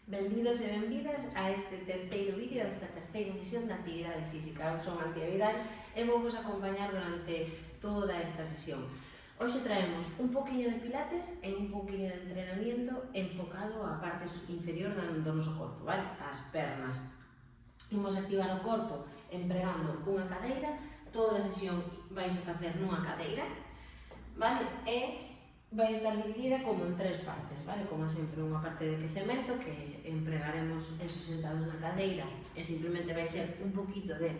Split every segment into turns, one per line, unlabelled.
Benvidos e benvidas a este terceiro vídeo, a esta terceira sesión de actividade física. Eu son Antía Vidal e vou vos acompañar durante toda esta sesión. Hoxe traemos un poquinho de pilates e un poquinho de entrenamiento enfocado á parte inferior do noso corpo, vale? As pernas. Imos activar o corpo empregando unha cadeira, toda a sesión vais a facer nunha cadeira, vale? E vai estar dividida como en tres partes, vale? Como sempre, unha parte de quecemento que empregaremos eso sentados na cadeira e simplemente vai ser un poquito de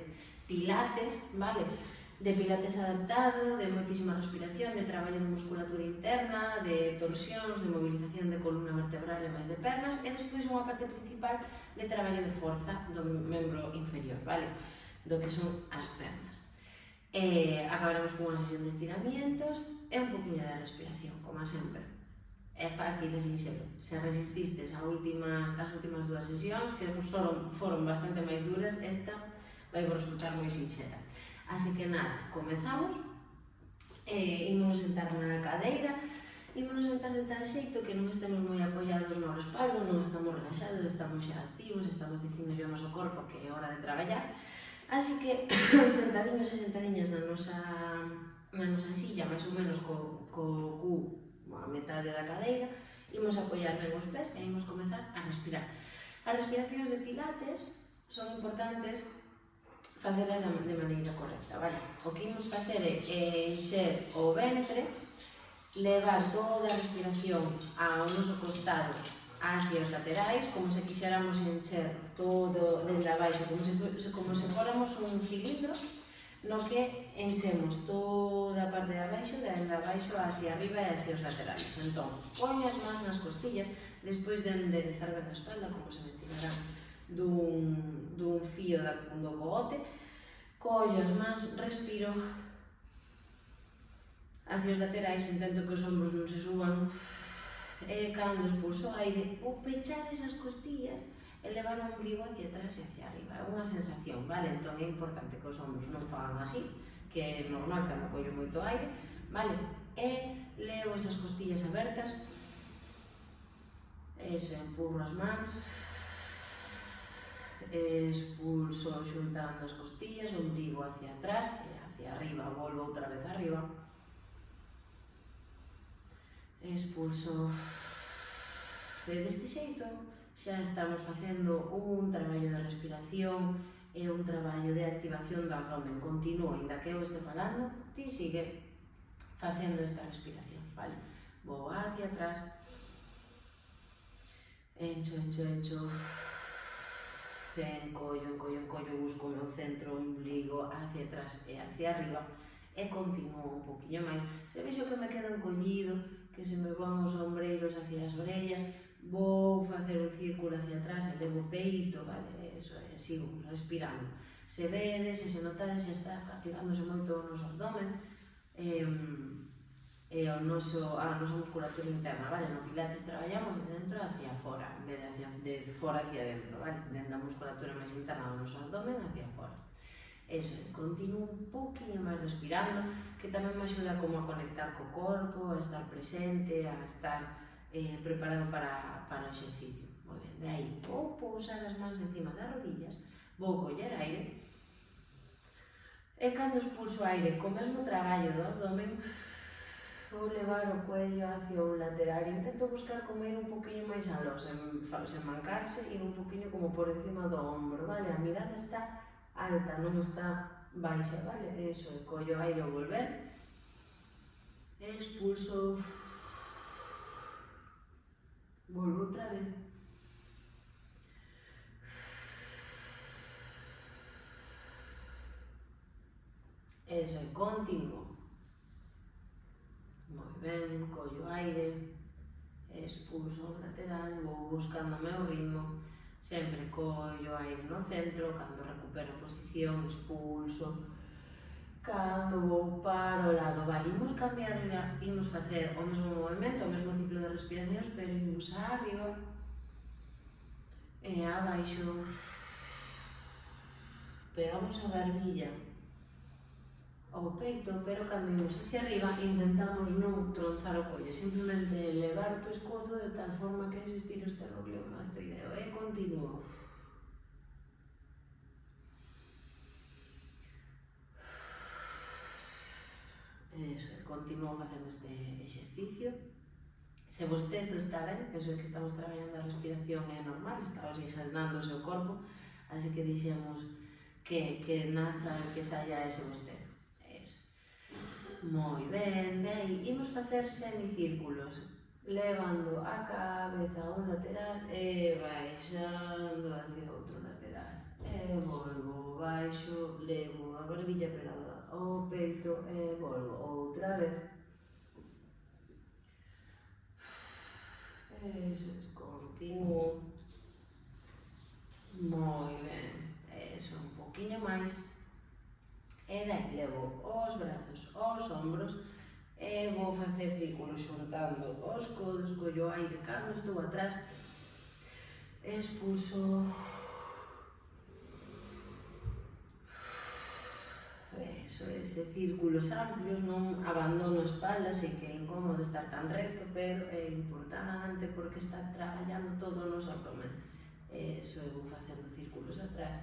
pilates, vale? De pilates adaptado, de moitísima respiración, de traballo de musculatura interna, de torsións, de movilización de columna vertebral e máis de pernas e despois unha parte principal de traballo de forza do membro inferior, vale? Do que son as pernas. Acabaremos con unha sesión de estiramientos e un poquinho de respiración, como sempre. É fácil e sinxelo. Se resististes as últimas dúas sesións, que foron bastante máis duras, esta vai vos resultar moi sinxela. Así que nada, comezamos. Ímonos sentar na cadeira, ímonos sentar de tal xeito que non estemos moi apoiados no respaldo, non estamos relaxados, estamos xa activos, estamos dicindo ao noso corpo que é hora de traballar. Así que, sentadiños e sentadiñas na nosa silla, máis ou menos co cu a metade da cadeira, imos apoiar ben os pés e imos comezar a respirar. As respiracións de pilates son importantes facelas de maneira correcta, vale? O que imos facer é encher o ventre, levar toda a respiración ao noso costado hacia os laterais, como se quixéramos encher todo dende abaixo, como se fóramos un cilindro, no que enchemos toda a parte de abaixo, dende abaixo hacia arriba e hacia os laterales. Entón, poño as mans nas costillas, despois de enderezar ben a espalda, como se me tirará dun fío do cogote, collo as mans, respiro hacia os laterais, intento que os ombros non se suban, e cando expulso o aire, vou pechar esas costillas e levar o ombligo hacia atrás e hacia arriba. É unha sensación, vale? Entón é importante que os ombros non fagan así, que é normal cando collo moito aire, vale? E leo esas costillas abertas, eso, empurro as mans, expulso xuntando as costillas, o ombligo hacia atrás e hacia arriba, volvo outra vez arriba, expulso. E deste xeito xa estamos facendo un traballo de respiración e un traballo de activación do abdomen. Continúa, ainda que eu este falando, ti sigue facendo estas respiracións, vale? Vou hacia atrás, encho, encollo, busco o meu centro, o ombligo hacia atrás e hacia arriba e continuo un poquinho máis. Se vexo que me quedo encollido, que se me van os ombreiros hacia as orellas, vou facer un círculo hacia atrás e levo o peito, vale? Eso é, sigo respirando. Se vedes, se notades, se está activándose moito o noso abdomen e a nosa musculatura interna, vale? No pilates traballamos de dentro hacia fora, en vez de fora hacia dentro, vale? Dentro da musculatura máis interna do noso abdomen hacia fora. Eso, continuo un poquinho máis respirando, que tamén me axuda como a conectar co corpo, a estar presente, a estar preparado para o exercicio. Moi ben, de aí vou pousar as mans encima das rodillas, vou coller aire, e cando expulso aire co mesmo traballo do abdomen, vou levar o cuello hacia un lateral, intento buscar como ir un poquinho máis aló, sen mancarse, ir un poquinho como por encima do ombro, vale? A mirada está alta, non está baixa, vale? Eso, collo aire ao volver, expulso, volvo outra vez, eso, continuo, moi ben, collo aire, expulso ao lateral, vou buscando o meu ritmo, sempre collo aire no centro, cando recupero posición, expulso, cando vou para o lado, vale, imos facer o mesmo movimento, o mesmo ciclo de respiracións, pero imos arriba e abaixo, pegamos a barbilla ao peito, pero cando imos hacia arriba intentamos non tronzar o collo, simplemente elevar o pescozo de tal forma que se estire o esternocleidomastoideo e continuo. Eso, continuo facendo este exercicio. Se o bostezo está ben, eso é que estamos traballando a respiración é normal, está oxigenando o seu corpo, así que dixemos que naza, que saia ese bostezo. Eso. Moi ben, de aí imos facer semicírculos, levando a cabeza a un lateral e baixando hacia outro lateral. E volvo baixo, levo a barbilla pegada ao peito e volvo outra vez. Eso, continuo. Moi ben, eso, un poquinho máis. E daí levo os brazos aos ombros e vou facer círculos xuntando os codos, collo aire cando estou atrás, expulso. Eso, ese círculos amplios, non abandono a espalda, sei que é incómodo estar tan recto, pero é importante porque está traballando todo o noso abdomen. Eso, eu vou facendo círculos atrás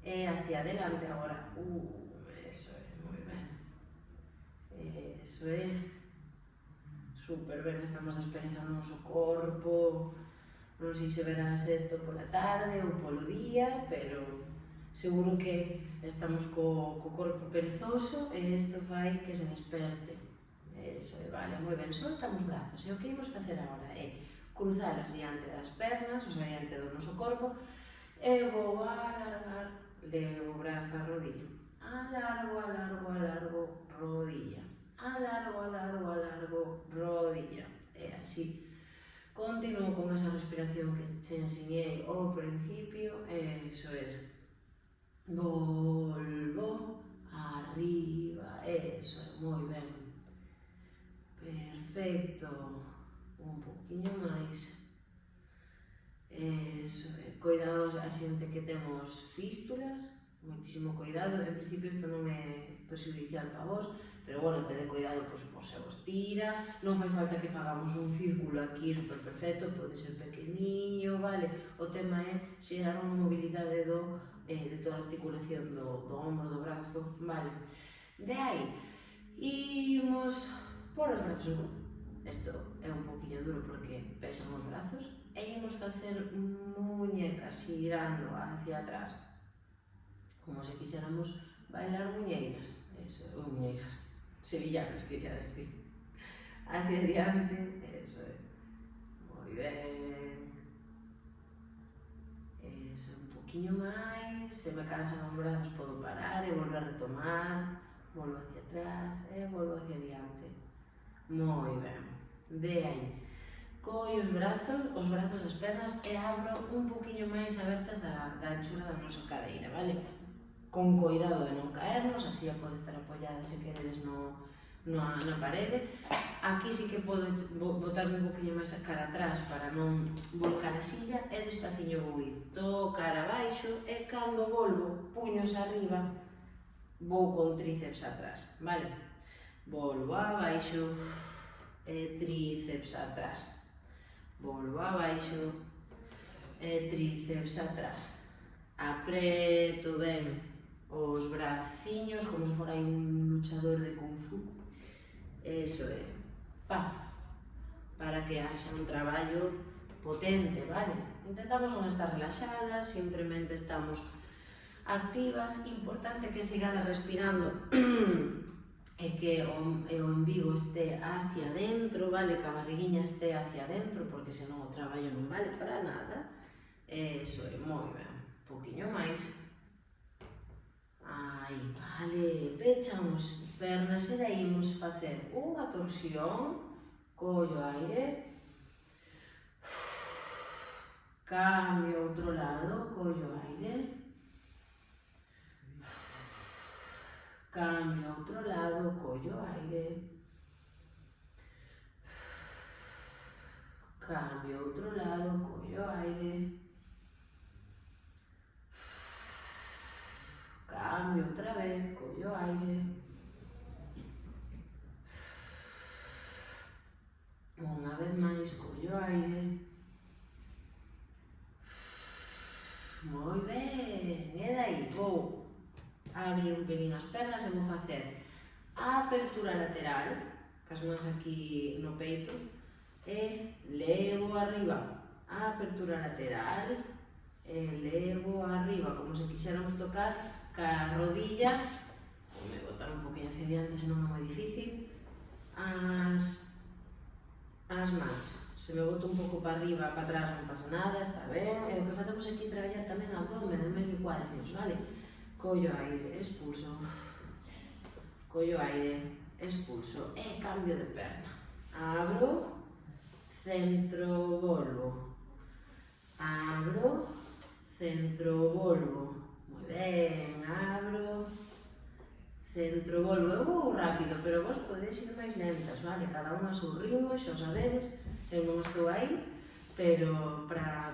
e hacia adelante agora. Eso é, moi ben. Eso é. Super ben, estamos experienciando o noso corpo. Non sei se verás isto pola tarde ou polo día, pero seguro que estamos co corpo perezoso e isto fai que se desperte. Eso é, vale, moi ben, soltamos brazos. E o que imos facer agora é cruzalas diante das pernas, o sea, diante do noso corpo, e vou alargar, levo o brazo a rodilla. Alargo, alargo, alargo, rodilla. Alargo, alargo, alargo, rodilla. E así. Continuo con esa respiración que che enseñei ao principio, eso é. Volvo, arriba, eso é, moi ben. Perfecto. Un poquinho máis. Eso é. Cuidado a xente que temos fístulas, moitísimo cuidado. En principio isto non é perxudicial para vos, pero bueno, tede cuidado por se vos tira, non fai falta que fagamos un círculo aquí super perfecto, pode ser pequeniño, vale? O tema é xerar unha mobilidade de toda a articulación do ombro, do brazo, vale? De aí, imos por os brazos en cruz. Isto é un poquinho duro porque pesan os brazos e imos facer muñecas girando hacia atrás, como se quixéramos bailar muñeiras, eso, muñeiras, sevillanas, quería decir, hacia adiante, eso é, moi ben, eso, un poquinho máis, se me cansan os brazos podo parar e volver a retomar, volvo hacia atrás e volvo hacia adiante, moi ben, de aí, collo os brazos as pernas e abro un poquinho máis abertas da anchura da nosa cadeira, vale? Con cuidado de non caernos, así a pode estar apoiada se queredes na parede. Aquí sí que podo botarme un poquinho máis a cara atrás para non volcar a silla e despaciño vou ir. Tocar abaixo e cando volvo, puños arriba, vou con tríceps atrás, vale? Volvo abaixo e tríceps atrás. Volvo abaixo e tríceps atrás. Apreto ben os braciños como se fora un luchador de Kung Fu. Eso é. Paf. Para que haxa un traballo potente, vale? Intentamos non estar relaxadas, simplemente estamos activas. Importante que sigades respirando e que o embigo este hacia dentro, vale? Que a barriguinha este hacia dentro, porque senón o traballo non vale para nada. Eso é, moi ben. Un poquinho máis. Aí, vale, pechamos pernas e daí imos facer unha torsión, collo aire, cambio outro lado, collo aire, cambio outro lado, collo aire, cambio outro lado, collo aire, cambio outra vez, collo aire, pelín as pernas e vou facer a apertura lateral, cas mans aquí no peito, e levo arriba, a apertura lateral, e levo arriba, como se quixéramos tocar ca rodilla, me botar un poquinho hacia diante, senón é moi difícil, as mans. Se me boto un pouco para arriba, para atrás, non pasa nada, está ben. E o que facemos aquí é traballar tamén abdomen, en vez de cuádriceps, vale? Collo aire, expulso. Collo aire, expulso. E cambio de perna. Abro, centro, volvo. Abro, centro, volvo. Moi ben, abro, centro, volvo. Eu vou rápido, pero vos podedes ir máis lentas, vale? Cada unha a seu ritmo, xa o sabedes. Eu non estou aí, pero para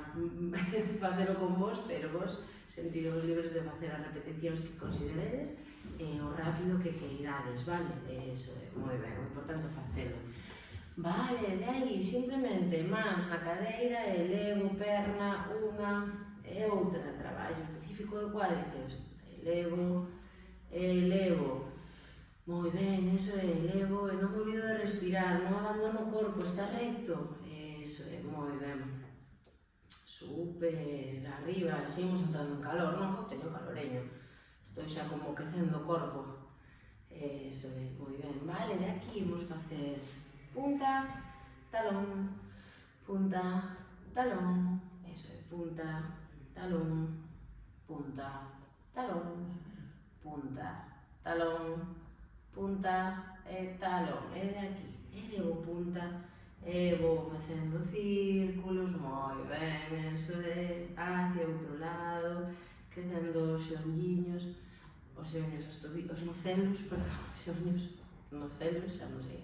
facelo con vos, pero vos sentiros libres de facer as repeticións que consideredes e o rápido que queirades, vale? Eso é moi ben, o importante é facelo. Vale, de aí, simplemente mans na cadeira, elevo perna, unha e outra, traballo específico de cuádriceps, elevo, elevo. Moi ben, eso é, elevo e non me olvido de respirar, non abandono o corpo, está recto. Eso é, moi ben. Super, arriba, seguimos entrando en calor, non? Teño caloreño. Estou xa como quecendo o corpo. Eso é, moi ben. Vale, de aquí vamos facer punta, talón, punta, talón. Eso é, punta, talón, punta, talón, punta, talón, punta e talón, e de aquí, e levo punta, e vou facendo círculos, moi ben, eso é, hacia outro lado, quecendo os xeonlliños, os nocelos, perdón, xeonllos, nocelos, xa non sei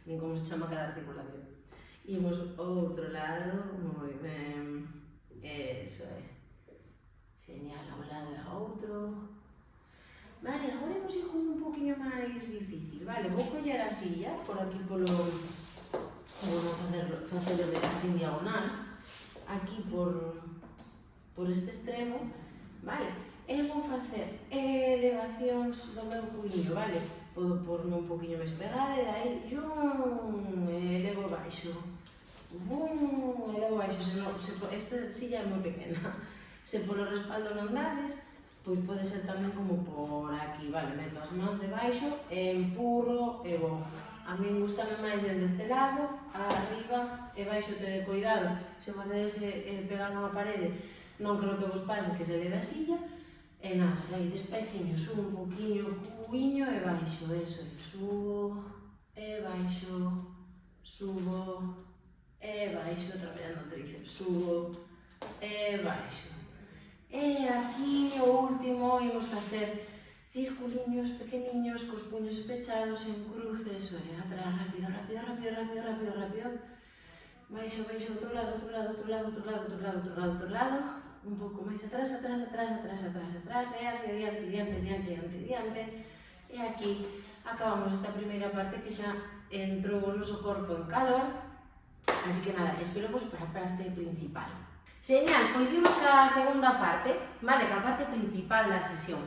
nin como se chama cada articulación. Imos outro lado, moi ben, eso é, señala a un lado e a outro. Vale, agora imos ir con un poquinho máis difícil, vale? Vou coller a silla, por aquí polo... Vou facelo de así en diagonal, aquí por este extremo, vale? E vou facer elevacións do meu puño, vale? Podo porme un poquinho máis pegada e daí, elevo baixo, elevo baixo, esta silla é moi pequena, se polo respaldo non dades, pois pode ser tamén como por aquí, vale, meto as mans debaixo, empurro e vou. A min gustame máis deste lado, arriba e baixo, tede cuidado, se facedes pegado a parede, non creo que vos pase que se leve a silla, e nada, aí despeciño, subo un poquinho, cubiño e baixo, eso, subo e baixo, subo e baixo, traballando o tríceps, subo e baixo. E aquí o último imos facer circuliños pequeniños cos puños pechados en cruz, eso é, atrás, rápido, rápido, rápido, rápido, rápido, rápido, baixo, baixo, outro lado, outro lado, outro lado, outro lado, outro lado, outro lado, outro lado, un pouco máis atrás, atrás, atrás, atrás, atrás, atrás, e hacia diante, diante, diante, diante, diante, e aquí acabamos esta primeira parte que xa entrou o noso corpo en calor, así que nada, espero vos para a parte principal. Señal, pois imos ca segunda parte, vale, ca parte principal da sesión.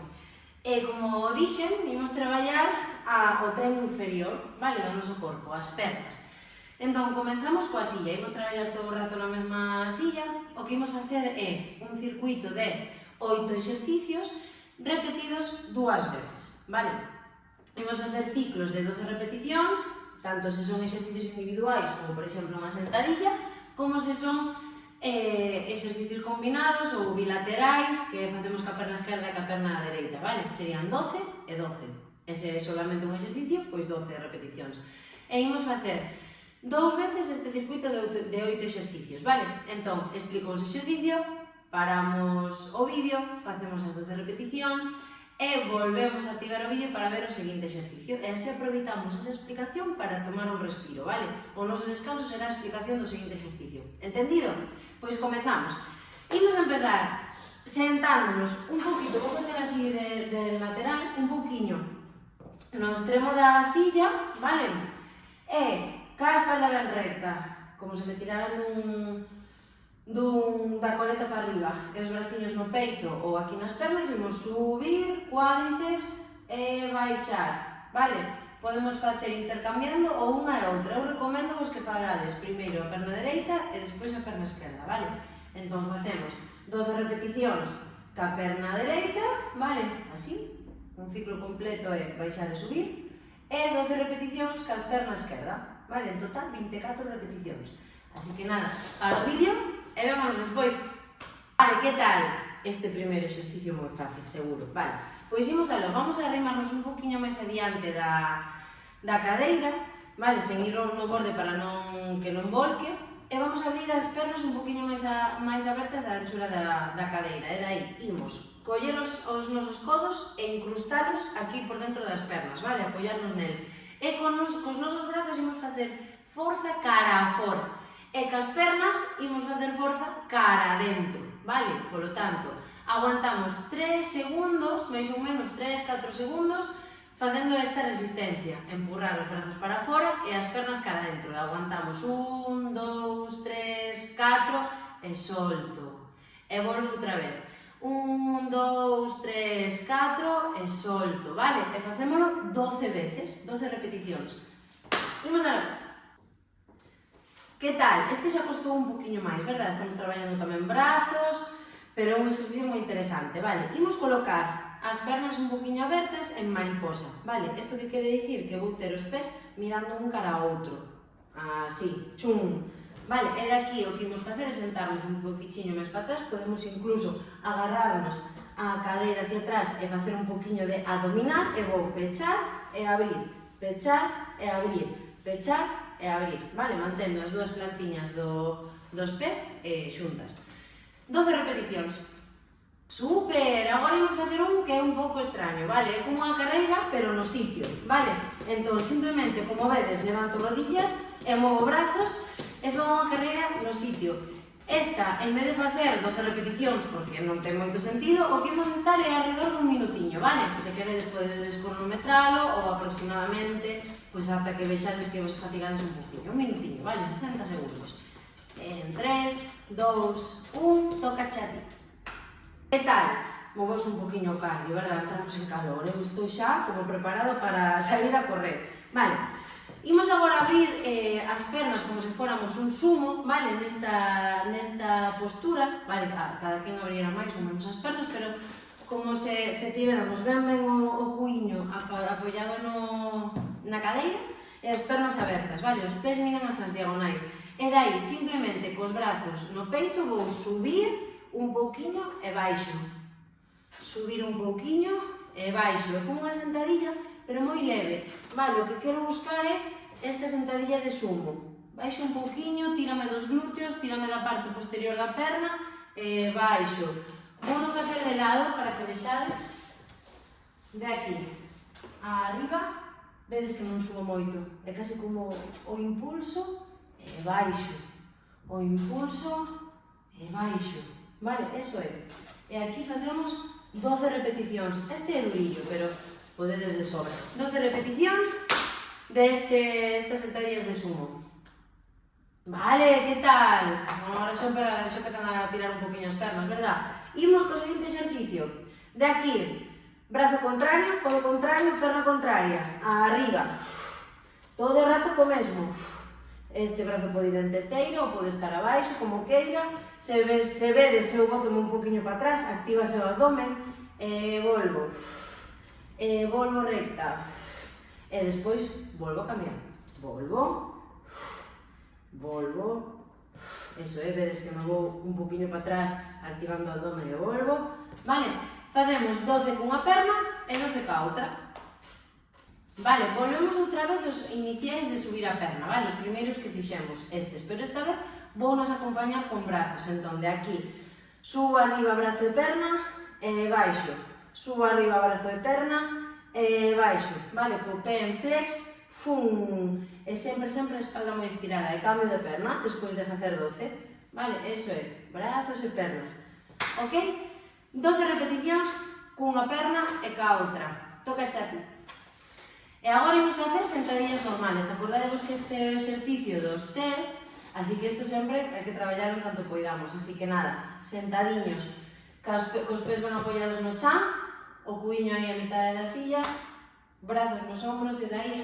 E como dixen, imos traballar o tren inferior, vale, do noso corpo, as pernas. Entón, comenzamos coa silla, imos traballar todo o rato na mesma silla, o que imos facer é un circuito de 8 exercicios repetidos 2 veces, vale? Imos facer ciclos de 12 repeticións, tanto se son exercicios individuais, como por exemplo unha sentadilla, como se son exercicios combinados ou bilaterais que facemos ca perna esquerda e ca perna dereita, vale? Serían 12 e 12. Ese é solamente un exercicio, pois 12 repeticións. E imos facer 2 veces este circuito de 8 exercicios, vale? Entón, explico os exercicio, paramos o vídeo, facemos as 12 repeticións e volvemos a activar o vídeo para ver o seguinte exercicio. E así aproveitamos esa explicación para tomar un respiro, vale? O noso descanso será a explicación do seguinte exercicio. Entendido? Pois comezamos. Imos empezar sentándonos un poquito, vou meter así de lateral, un poquinho no extremo da silla, vale? E ca espalda ben recta, como se me tiraran da coleta para arriba e os braciños no peito ou aquí nas pernas, imos subir, cuádriceps e baixar, vale? Podemos facer intercambiando ou unha e outra. Eu recomendo vos que fagades primeiro a perna dereita e despois a perna esquerda, vale? Entón facemos 12 repeticións ca perna dereita, vale? Así, un ciclo completo é baixar e subir, e 12 repeticións ca perna esquerda, vale? En total 24 repeticións. Así que nada, para o vídeo e vémonos despois. Vale, que tal? Este primeiro exercicio moi fácil, seguro, vale? Pois imos aló, vamos a arrimarnos un poquinho máis adiante da cadeira, vale? Sen ir no borde para que non volque, e vamos a abrir as pernas un poquinho máis abertas á anchura da cadeira, e dai imos coller os nosos codos e incrustalos aquí por dentro das pernas, vale? Apoiarnos nel. E cos nosos brazos imos facer forza cara a fora, e cas pernas imos facer forza cara adentro, vale? Polo tanto, aguantamos 3 segundos, máis ou menos 3-4 segundos, facendo esta resistencia, empurrar os brazos para fora e as pernas cara adentro. Aguantamos 1, 2, 3, 4 e solto. E volvo outra vez. 1, 2, 3, 4 e solto, vale? E facémolo 12 veces, 12 repeticións. Imos a ver. Que tal? Este xa costou un poquinho máis, verdad? Estamos traballando tamén brazos, pero é un exercicio moi interesante, vale? Imos colocar as pernas un poquinho abertas en mariposa, vale? Isto que quere dicir que vou ter os pés mirando un cara a outro, así, chum, vale? E daqui o que imos facer é sentarnos un poquinho máis para atrás, podemos incluso agarrarnos a cadeira hacia atrás e facer un poquinho de abdominal, e vou pechar e abrir, pechar e abrir, pechar e abrir, vale? Mantendo as dúas plantiñas dos pés xuntas. 12 repeticións. Super! Agora imos facer un que é un pouco extraño, vale? É como unha carreira, pero no sitio, vale? Entón, simplemente, como vedes, levanto rodillas e movo brazos e fago unha carreira no sitio. Esta, en vez de facer 12 repeticións, porque non ten moito sentido, o que imos estar é alrededor dun minutiño, vale? Se queredes podedes cronometralo ou aproximadamente, pois ata que vexades que vos fatigades un poquinho. Un minutiño, vale? 60 segundos. En 3, 2, 1, toca chati. Que tal? Movos un poquinho o cardio, verdad? Estamos en calor, eu estou xa como preparado para salir a correr. Vale, imos agora abrir as pernas como se fóramos un sumo, vale? Nesta postura, vale? Cada quen abriera máis ou menos as pernas, pero como se tiveramos ben o puiño apoiado na cadeira e as pernas abertas, vale? Os pés miran hacia as diagonais. E dai, simplemente cos brazos no peito vou subir un pouquiño e baixo. Subir un pouquiño e baixo. É como unha sentadilla, pero moi leve. Vale, o que quero buscar é esta sentadilla de sumo. Baixo un pouquiño, tírame dos glúteos, tírame da parte posterior da perna e baixo. Vou facer de lado para que vexades. De aquí a arriba, vedes que non subo moito. É case como o impulso e baixo, o impulso e baixo, vale? Eso é. E aquí facemos 12 repeticións. Este é durillo, pero podedes de sobra. 12 repeticións estas sentadillas de sumo. Vale, que tal? Agora xa empezan a tirar un poquinho as pernas, verdad? Imos co seguinte exercicio. De aquí, brazo contrario, codo contrario, perna contraria, arriba. Todo o rato co mesmo. Este brazo pode ir enteiro ou pode estar abaixo, como queira. Se vedes, eu botome un poquinho para atrás, actívase o abdomen, e volvo. E volvo recta. E despois volvo a cambiar. Volvo. Volvo. Eso é, vedes que me vou un poquinho para atrás, activando o abdomen e volvo. Vale, facemos 12 cunha perna e 12 ca outra. Vale, volvemos outra vez os iniciais de subir a perna, vale? Os primeiros que fixemos estes, pero esta vez vou nos acompañar con brazos, entón de aquí subo arriba brazo e perna e baixo, subo arriba brazo e perna e baixo, vale? Co pé en flex, fum, e sempre a espalda moi estirada, e cambio de perna despois de facer 12, vale? Eso é, brazos e pernas, ok? 12 repeticións cunha perna e ca outra, toca chati. E agora imos facer sentadillas normales. Acordadevos que este exercicio dos test Así que isto sempre hai que traballar en canto poidamos. Así que nada, sentadiños, cos pés ben apoiados no chan, o cuiño aí a mitad da silla, brazos nos ombros e daí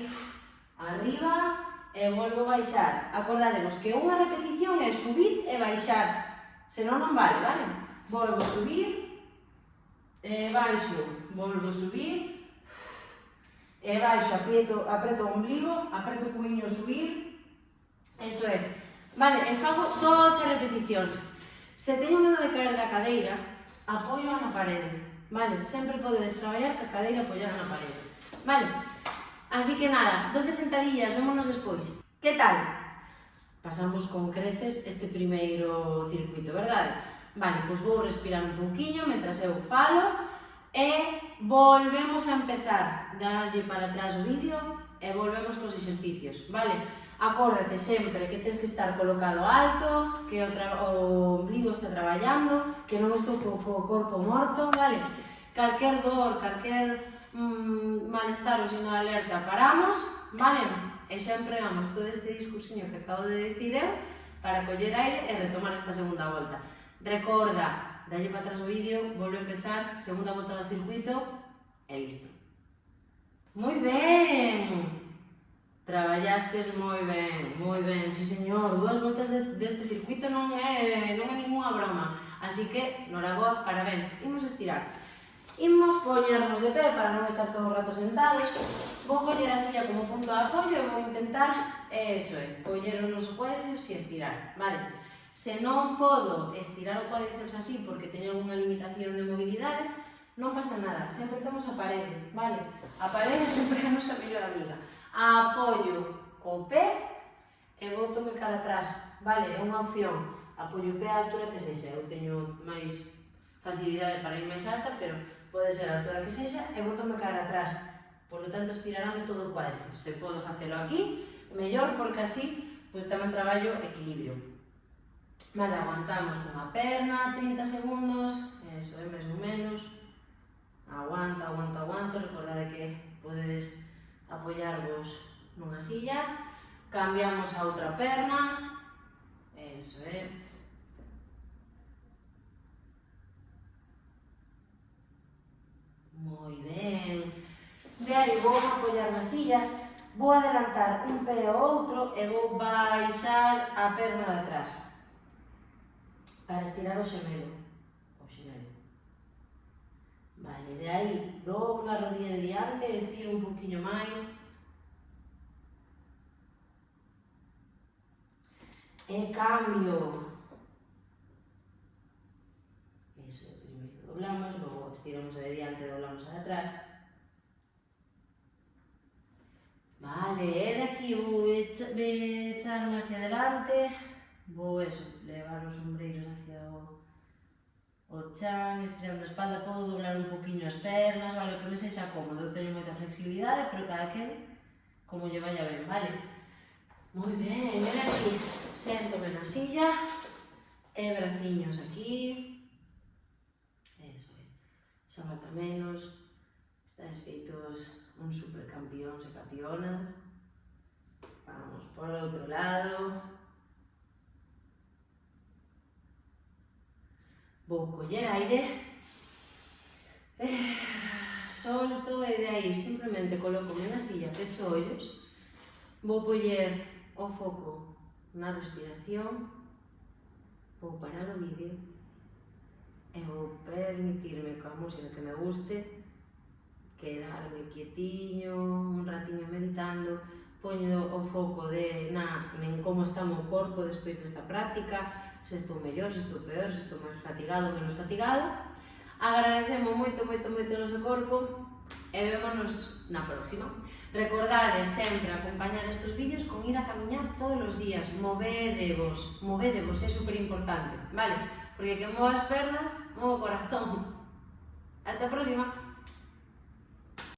arriba e volvo a baixar. Acordademos que unha repetición é subir e baixar, senón non vale, vale? Volvo a subir e baixo, volvo a subir e baixo, apreto o ombligo, apreto o cuiño a subir, eso é. Vale, e fago 12 repeticións. Se teño medo de caer da cadeira, apoio na parede, vale? Sempre podedes traballar ca cadeira apoiada na parede, vale? Así que nada, 12 sentadillas, vémonos despois. Que tal? Pasamos con creces este primeiro circuito, verdade? Vale, pois vou respirar un pouquiño mentras eu falo e volvemos a empezar. Daslle para atrás o vídeo e volvemos cos exercicios, vale? Acórdate sempre que tens que estar colocado alto, que o ombligo está traballando, que non estou co corpo morto, vale? Calquer dor, calquer malestar ou signo de alerta, paramos, vale? E xa empregamos todo este discursiño que acabo de dicir eu para coller aire e retomar esta segunda volta. Recorda, dalle para atrás o vídeo, volve a empezar, segunda volta do circuito e listo. Moi ben! Traballastes moi ben, sí señor, 2 voltas deste circuito non é ninguna broma, así que, noraboa, parabéns, imos estirar. Imos poñernos de pé para non estar todo o rato sentados. Vou coller a silla como punto de apoio e vou intentar, eso é, coller o noso cuádriceps e estirar, vale? Se non podo estirar o cuádriceps así porque teño algunha limitación de mobilidade, non pasa nada, sempre temos a parede, vale? A parede sempre é a nosa mellor amiga. Apoio o pé e bótome cara atrás, vale? É unha opción. Apoio o pé á altura que sexa, eu teño máis facilidade para ir máis alta, pero pode ser a altura que sexa e bótome cara atrás. Por lo tanto, estirarame todo o cuádriceps. Se podo facelo aquí, mellor, porque así pois tamén traballo equilibrio. Vale, aguantamos cunha perna 30 segundos, eso é mesmo menos. Aguanta, aguanta, aguanta. Recordade que podedes apoiarvos nunha silla. Cambiamos a outra perna, eso é. Moi ben. De aí vou apoiar na silla, vou adelantar un pé ao outro e vou baixar a perna de atrás para estirar o xemelo. Vale, de aí doblo a rodilla de diante, estiro un poquinho máis e cambio. Eso, primeiro doblamos, logo estiramos a de diante e doblamos a de atrás. Vale, e de aquí vou echarme hacia adelante, vou eso, levar os ombreiros hacia o chan, estirando a espalda, podo doblar un poquinho as pernas, vale, o que me sexa cómodo, eu teño moita flexibilidade, pero cada quen como lle vaya ben, vale? Moi ben, e aquí, séntome na silla, e braciños aquí, eso é, xa falta menos, estáis feitos uns supercampións e campeonas. Vamos por outro lado. Vou coller aire, solto e de aí simplemente colócome na silla, pecho ollos, vou poñer o foco na respiración, vou parar o vídeo e vou permitirme coa música que me guste quedarme quietiño, un ratiño meditando, poño o foco en como está o meu corpo despois desta práctica, se estou mellor, se estou peor, se estou máis fatigado ou menos fatigado. Agradecemos moito o noso corpo e vémonos na próxima. Recordade sempre acompañar estes vídeos con ir a camiñar todos os días, movedevos, é super importante, vale? Porque que movo as pernas, movo o corazón. Hasta a próxima!